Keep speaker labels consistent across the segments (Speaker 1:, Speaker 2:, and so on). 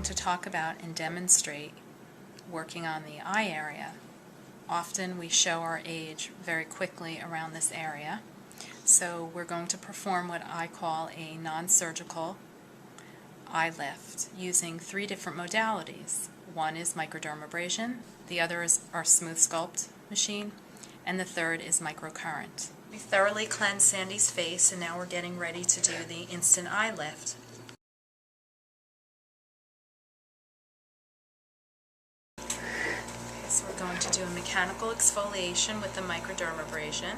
Speaker 1: to talk about and demonstrate working on the eye area. Often we show our age very quickly around this area, so we're going to perform what I call a non-surgical eye lift using 3 different modalities. One is microdermabrasion, the other is our smooth sculpt machine, and the third is microcurrent. We thoroughly cleansed Sandy's face, and now we're getting ready to do the instant eye lift. So we're going to do a mechanical exfoliation with the microdermabrasion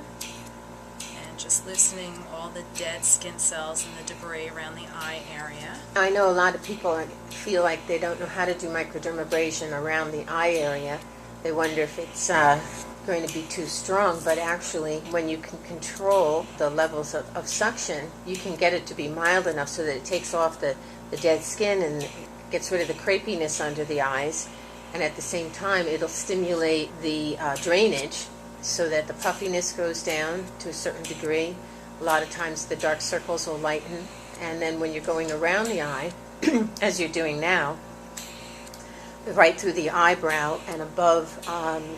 Speaker 1: and just loosening all the dead skin cells and the debris around the eye area.
Speaker 2: I know a lot of people feel like they don't know how to do microdermabrasion around the eye area. They wonder if it's going to be too strong, but actually when you can control the levels of suction, you can get it to be mild enough so that it takes off the dead skin and gets rid of the crepiness under the eyes, and at the same time it'll stimulate the drainage so that the puffiness goes down to a certain degree. A lot of times the dark circles will lighten, and then when you're going around the eye, as you're doing now, right through the eyebrow and above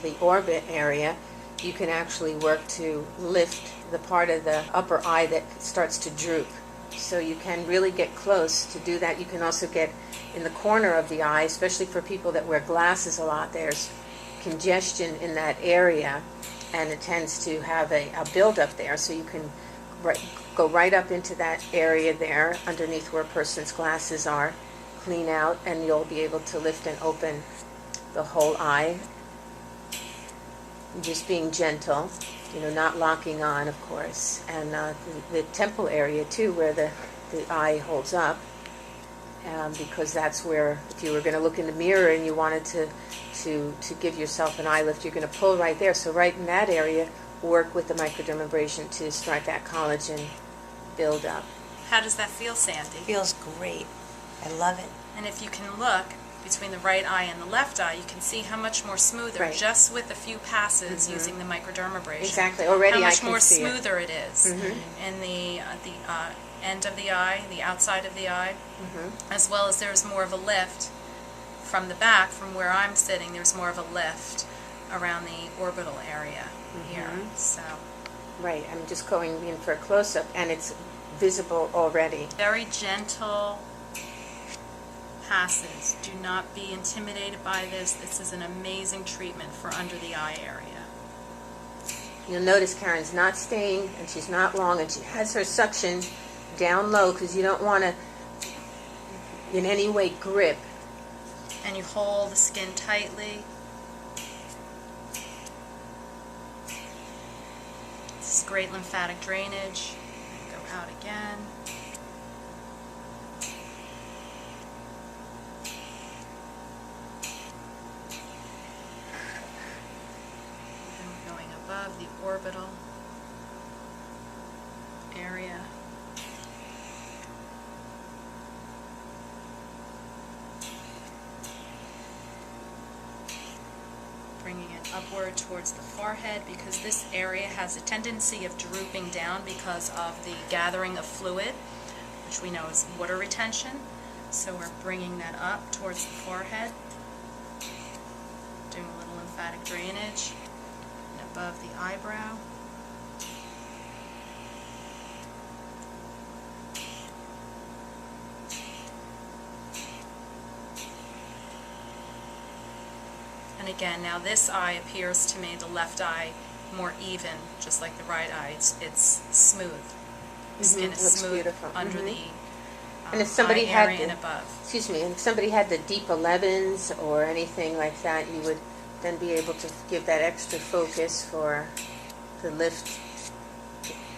Speaker 2: the orbit area, you can actually work to lift the part of the upper eye that starts to droop. So you can really get close to do that. You can also get in the corner of the eye, especially for people that wear glasses a lot. There's congestion in that area, and it tends to have a buildup there. So you can go right up into that area there underneath where a person's glasses are, clean out, and you'll be able to lift and open the whole eye. Just being gentle, not locking on, of course, and the temple area too, where the eye holds up, because that's where, if you were going to look in the mirror and you wanted to give yourself an eye lift, you're going to pull right there. So right in that area, work with the microdermabrasion to start that collagen build up.
Speaker 1: How does that feel, Sandy?
Speaker 3: Feels great. I love it.
Speaker 1: And if you can look between the right eye and the left eye, you can see how much more smoother,
Speaker 2: right,
Speaker 1: just with a few passes using the microdermabrasion.
Speaker 2: Exactly. Already
Speaker 1: how
Speaker 2: I
Speaker 1: much
Speaker 2: can
Speaker 1: more
Speaker 2: see
Speaker 1: smoother it is. In the end of the eye, the outside of the eye, as well as there's more of a lift from the back, from where I'm sitting, there's more of a lift around the orbital area here. So,
Speaker 2: right, I'm just going in for a close-up, and it's visible already.
Speaker 1: Very gentle passes. Do not be intimidated by this. This is an amazing treatment for under the eye area.
Speaker 2: You'll notice Karen's not staying, and she's not long, and she has her suction down low because you don't want to in any way grip.
Speaker 1: And you hold the skin tightly. This is great lymphatic drainage. Go out again. Going above the orbital area. Bringing it upward towards the forehead, because this area has a tendency of drooping down because of the gathering of fluid, which we know is water retention. So we're bringing that up towards the forehead, doing a little lymphatic drainage, and above the eyebrow. And again, now this eye appears to me, the left eye, more even, just like the right eye. It's smooth. The skin is smooth
Speaker 2: beautiful.
Speaker 1: under the
Speaker 2: And if somebody
Speaker 1: eye
Speaker 2: had
Speaker 1: area and above.
Speaker 2: Excuse me, and if somebody had the deep 11s or anything like that, you would then be able to give that extra focus for the lift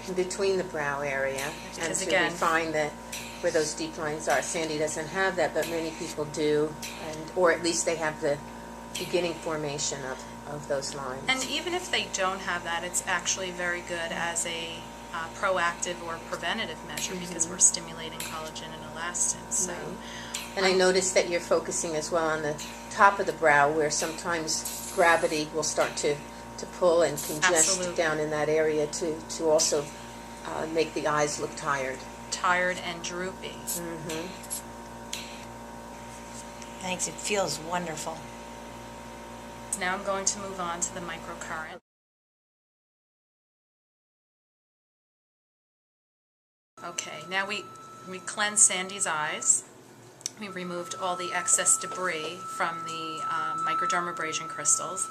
Speaker 2: in between the brow area, and to refine that where those deep lines are. Sandy doesn't have that, but many people do, or at least they have the beginning formation of those lines.
Speaker 1: And even if they don't have that, it's actually very good as a proactive or preventative measure, because we're stimulating collagen and elastin. So,
Speaker 2: and I noticed that you're focusing as well on the top of the brow, where sometimes gravity will start to pull and congest down in that area to also make the eyes look tired.
Speaker 1: Tired and droopy.
Speaker 3: Thanks. It feels wonderful.
Speaker 1: Now I'm going to move on to the microcurrent. Okay, now we cleansed Sandy's eyes. We removed all the excess debris from the microdermabrasion crystals,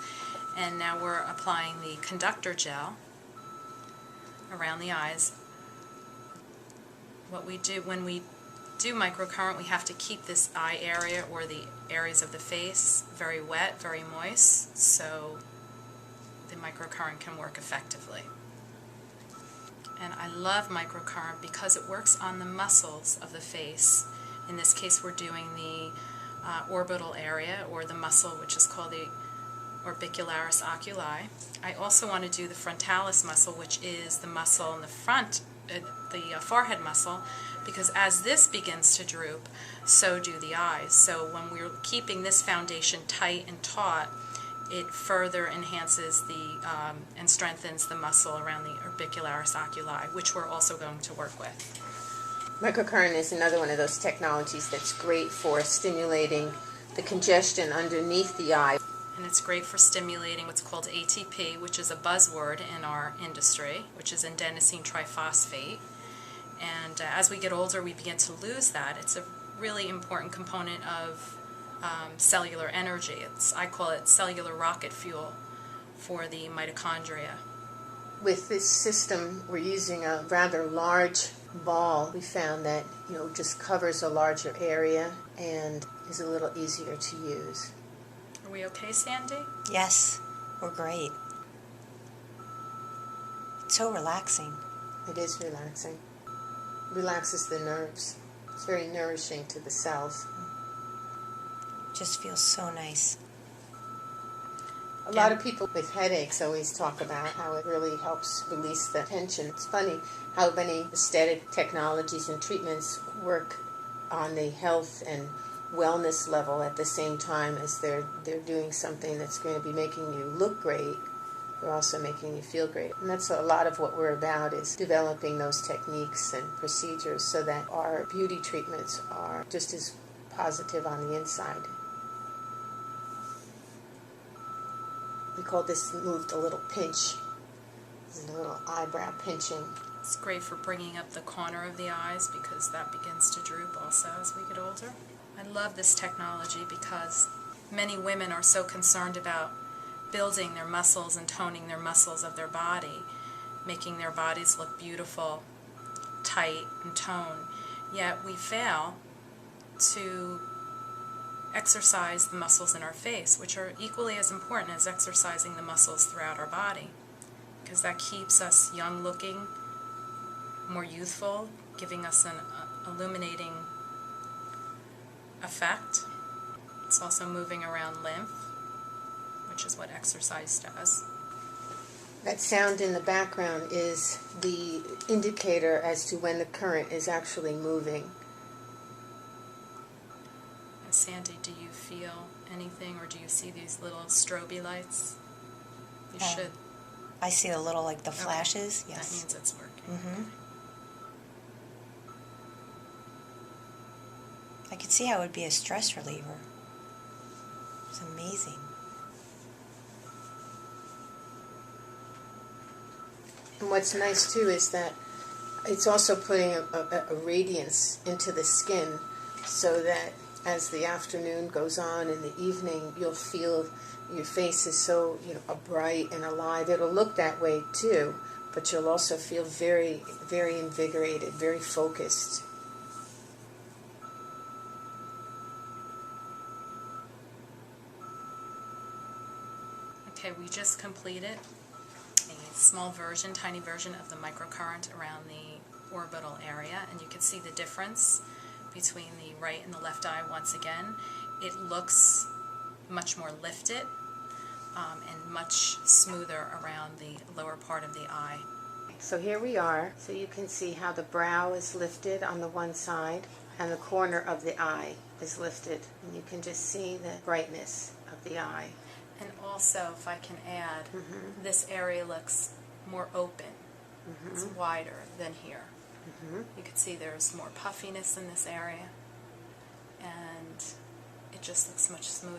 Speaker 1: and now we're applying the conductor gel around the eyes. What we do when we do microcurrent, we have to keep this eye area or the areas of the face very wet, very moist, so the microcurrent can work effectively. And I love microcurrent because it works on the muscles of the face. In this case, we're doing the orbital area, or the muscle which is called the orbicularis oculi. I also want to do the frontalis muscle, which is the muscle in the front, the forehead muscle, because as this begins to droop, so do the eyes. So when we're keeping this foundation tight and taut, it further enhances and strengthens the muscle around the orbicularis oculi, which we're also going to work with.
Speaker 2: Microcurrent is another one of those technologies that's great for stimulating the congestion underneath the eye.
Speaker 1: And it's great for stimulating what's called ATP, which is a buzzword in our industry, which is adenosine triphosphate. And as we get older, we begin to lose that. It's a really important component of cellular energy. I call it cellular rocket fuel for the mitochondria.
Speaker 2: With this system, we're using a rather large ball. We found that just covers a larger area and is a little easier to use.
Speaker 1: Are we okay, Sandy?
Speaker 3: Yes, we're great. It's so relaxing.
Speaker 2: It is relaxing. Relaxes the nerves. It's very nourishing to the cells.
Speaker 3: Just feels so nice.
Speaker 2: A lot of people with headaches always talk about how it really helps release the tension. It's funny how many aesthetic technologies and treatments work on the health and wellness level at the same time as they're doing something that's going to be making you look great. They're also making you feel great. And that's a lot of what we're about, is developing those techniques and procedures so that our beauty treatments are just as positive on the inside. We call this move a little pinch. This is a little eyebrow pinching.
Speaker 1: It's great for bringing up the corner of the eyes because that begins to droop also as we get older. I love this technology because many women are so concerned about building their muscles and toning their muscles of their body, making their bodies look beautiful, tight, and toned. Yet we fail to exercise the muscles in our face, which are equally as important as exercising the muscles throughout our body, because that keeps us young looking, more youthful, giving us an illuminating effect. It's also moving around lymph, which is what exercise does.
Speaker 2: That sound in the background is the indicator as to when the current is actually moving.
Speaker 1: Sandy, do you feel anything, or do you see these little strobe lights? You should.
Speaker 3: I see a little, like the flashes.
Speaker 1: Okay.
Speaker 3: Yes.
Speaker 1: That means it's working.
Speaker 3: Mm-hmm. I could see how it would be a stress reliever. It's amazing.
Speaker 2: And what's nice too is that it's also putting a radiance into the skin, so that as the afternoon goes on in the evening, you'll feel your face is so bright and alive. It'll look that way too, but you'll also feel very, very invigorated, very focused.
Speaker 1: Okay, we just completed a small version, tiny version of the microcurrent around the orbital area, and you can see the difference between the right and the left eye. Once again, it looks much more lifted and much smoother around the lower part of the eye.
Speaker 2: So here we are. So you can see how the brow is lifted on the one side and the corner of the eye is lifted. And you can just see the brightness of the eye.
Speaker 1: And also, if I can add, this area looks more open. It's wider than here. You can see there's more puffiness in this area, and it just looks much smoother.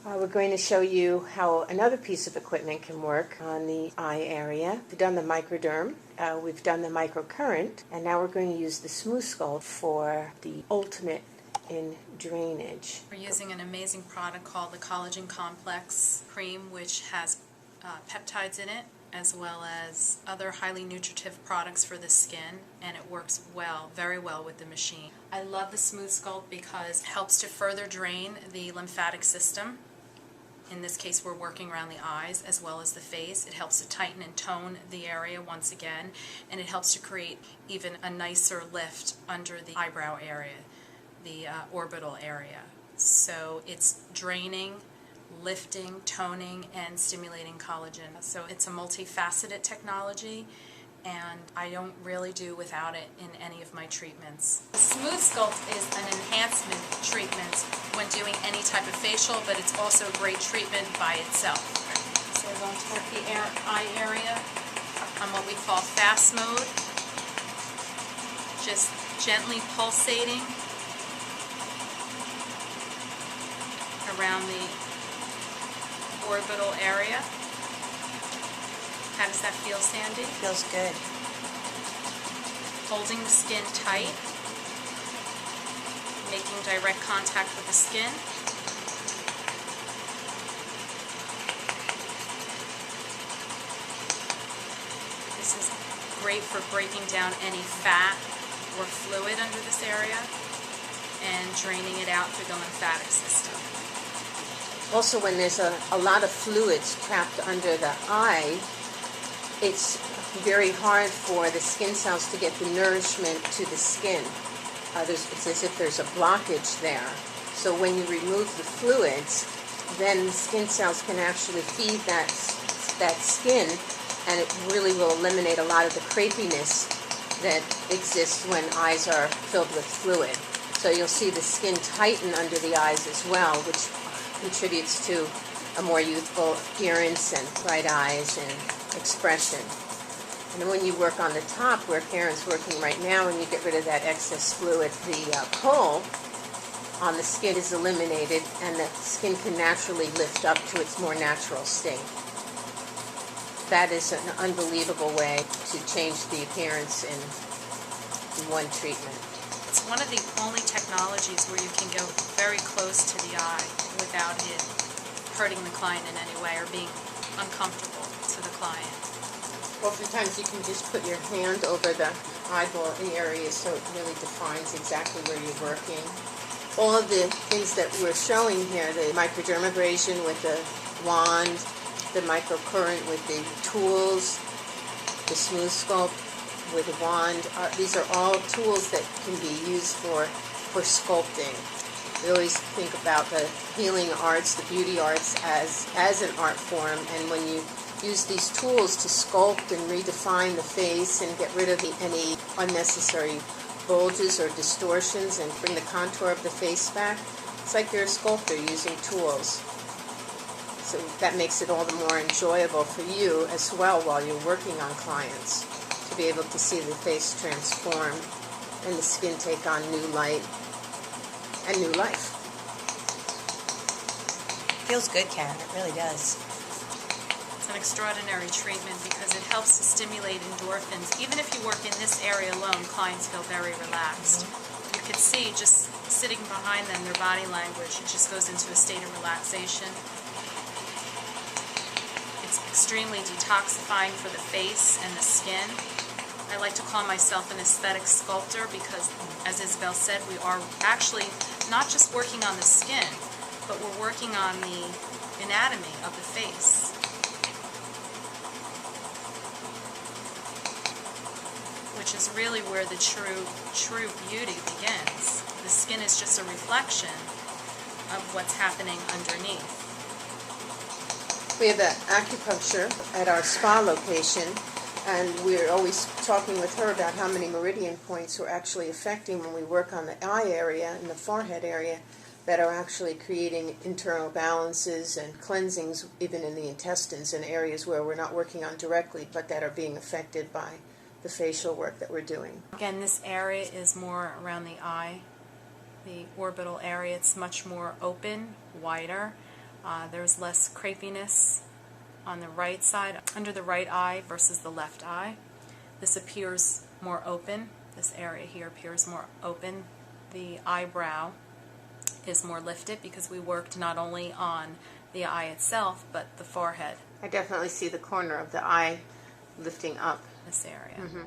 Speaker 2: We're going to show you how another piece of equipment can work on the eye area. We've done the microderm, we've done the microcurrent, and now we're going to use the smooth sculpt for the ultimate in drainage.
Speaker 1: We're using an amazing product called the Collagen Complex Cream, which has peptides in it, as well as other highly nutritive products for the skin, and it works well, very well with the machine. I love the Smooth Sculpt because it helps to further drain the lymphatic system. In this case, we're working around the eyes as well as the face. It helps to tighten and tone the area once again, and it helps to create even a nicer lift under the eyebrow area, the orbital area. So it's draining, lifting, toning, and stimulating collagen. So it's a multifaceted technology, and I don't really do without it in any of my treatments. The Smooth Sculpt is an enhancement treatment when doing any type of facial, but it's also a great treatment by itself. So we're going to work the eye area on what we call fast mode, just gently pulsating around the orbital area. How does that feel, Sandy?
Speaker 3: Feels good.
Speaker 1: Holding the skin tight, making direct contact with the skin. This is great for breaking down any fat or fluid under this area and draining it out through the lymphatic system.
Speaker 2: Also, when there's a lot of fluids trapped under the eye, it's very hard for the skin cells to get the nourishment to the skin. It's as if there's a blockage there. So when you remove the fluids, then the skin cells can actually feed that skin, and it really will eliminate a lot of the crepiness that exists when eyes are filled with fluid. So you'll see the skin tighten under the eyes as well, which contributes to a more youthful appearance and bright eyes and expression. And then when you work on the top, where Karen's working right now, and you get rid of that excess fluid, the pull on the skin is eliminated, and the skin can naturally lift up to its more natural state. That is an unbelievable way to change the appearance in one treatment.
Speaker 1: It's one of the only technologies where you can go very close to the eye without it hurting the client in any way or being uncomfortable to the client.
Speaker 2: Oftentimes you can just put your hand over the eyeball area so it really defines exactly where you're working. All of the things that we're showing here, the microdermabrasion with the wand, the microcurrent with the tools, the smooth sculpt with a wand, these are all tools that can be used for sculpting. We always think about the healing arts, the beauty arts as an art form, and when you use these tools to sculpt and redefine the face and get rid of any unnecessary bulges or distortions and bring the contour of the face back, it's like you're a sculptor using tools. So that makes it all the more enjoyable for you as well while you're working on clients, to be able to see the face transform and the skin take on new light and new life.
Speaker 3: Feels good, Karen. It really does.
Speaker 1: It's an extraordinary treatment because it helps to stimulate endorphins. Even if you work in this area alone, clients feel very relaxed. You can see just sitting behind them, their body language, it just goes into a state of relaxation. It's extremely detoxifying for the face and the skin. I like to call myself an aesthetic sculptor because, as Isabel said, we are actually not just working on the skin, but we're working on the anatomy of the face. Which is really where the true beauty begins. The skin is just a reflection of what's happening underneath.
Speaker 2: We have acupuncture at our spa location, and we're always talking with her about how many meridian points we're actually affecting when we work on the eye area and the forehead area that are actually creating internal balances and cleansings even in the intestines in areas where we're not working on directly but that are being affected by the facial work that we're doing.
Speaker 1: Again, this area is more around the eye, the orbital area. It's much more open, wider. There's less crepiness on the right side, under the right eye versus the left eye. This appears more open. This area here appears more open. The eyebrow is more lifted because we worked not only on the eye itself, but the forehead.
Speaker 2: I definitely see the corner of the eye lifting up.
Speaker 1: This area.
Speaker 2: Mm-hmm.